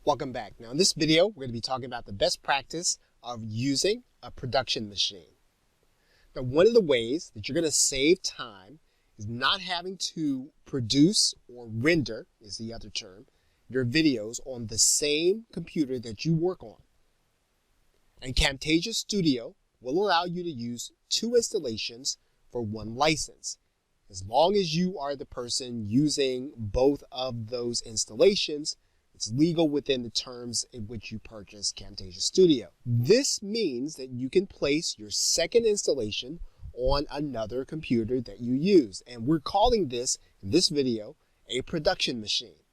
Welcome back. Now in this video, we're going to be talking about the best practice of using a production machine. Now one of the ways that you're going to save time is not having to produce or render, is the other term, your videos on the same computer that you work on. And Camtasia Studio will allow you to use 2 installations for 1 license, as long as you are the person using both of those installations. It's legal within the terms in which you purchase Camtasia Studio. This means that you can place your second installation on another computer that you use. And we're calling this, in this video, a production machine.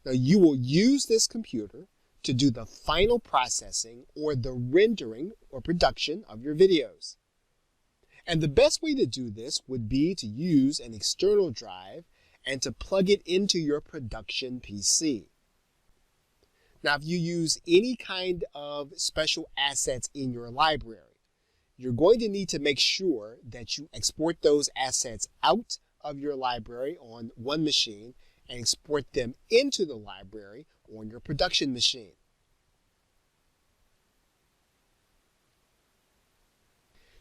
Now you will use this computer to do the final processing or the rendering or production of your videos. And the best way to do this would be to use an external drive and to plug it into your production PC. Now, if you use any kind of special assets in your library, you're going to need to make sure that you export those assets out of your library on one machine and export them into the library on your production machine.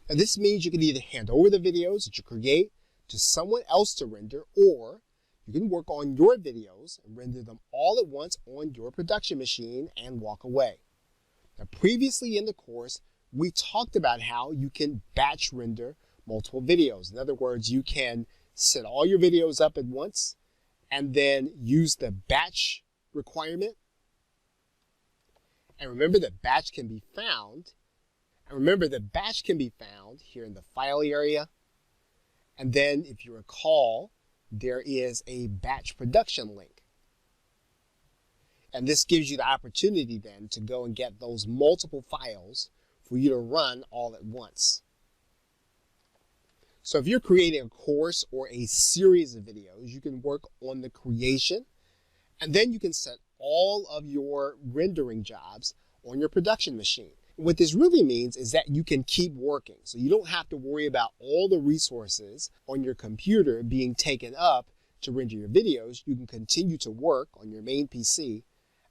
Now, this means you can either hand over the videos that you create to someone else to render, or you can work on your videos and render them all at once on your production machine and walk away. Now, previously in the course, we talked about how you can batch render multiple videos. In other words, you can set all your videos up at once and then use the batch requirement. And remember that batch can be found. Here in the file area. And then if you recall, there is a batch production link. And this gives you the opportunity then to go and get those multiple files for you to run all at once. So if you're creating a course or a series of videos, you can work on the creation, and then you can set all of your rendering jobs on your production machine. What this really means is that you can keep working. So you don't have to worry about all the resources on your computer being taken up to render your videos. You can continue to work on your main PC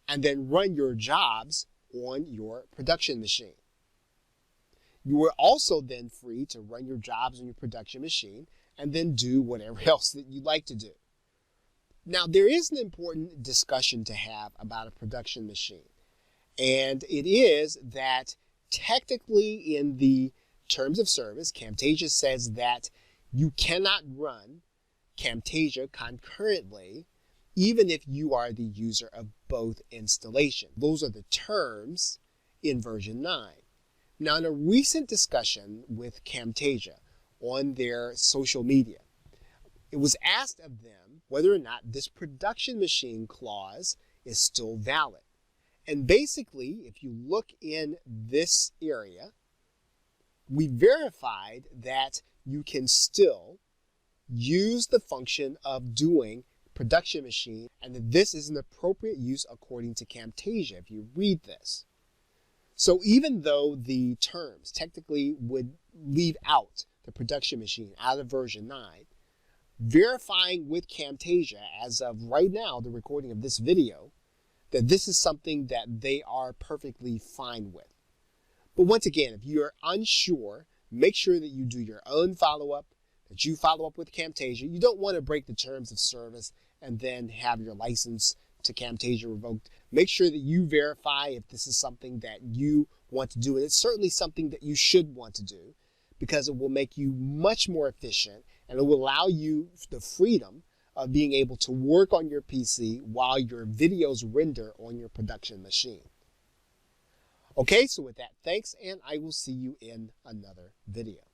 and then run your jobs on your production machine. You are also then free to run your jobs on your production machine and then do whatever else that you'd like to do. Now, there is an important discussion to have about a production machine. And it is that technically in the terms of service, Camtasia says that you cannot run Camtasia concurrently, even if you are the user of both installations. Those are the terms in version 9. Now, in a recent discussion with Camtasia on their social media, it was asked of them whether or not this production machine clause is still valid. And basically, if you look in this area, we verified that you can still use the function of doing production machine, and that this is an appropriate use according to Camtasia if you read this. So even though the terms technically would leave out the production machine out of version 9, verifying with Camtasia as of right now, the recording of this video, that this is something that they are perfectly fine with. But once again, if you're unsure, make sure that you do your own follow-up, that you follow up with Camtasia. You don't want to break the terms of service and then have your license to Camtasia revoked. Make sure that you verify if this is something that you want to do. And it's certainly something that you should want to do, because it will make you much more efficient and it will allow you the freedom of being able to work on your PC while your videos render on your production machine. Okay, so with that, thanks, and I will see you in another video.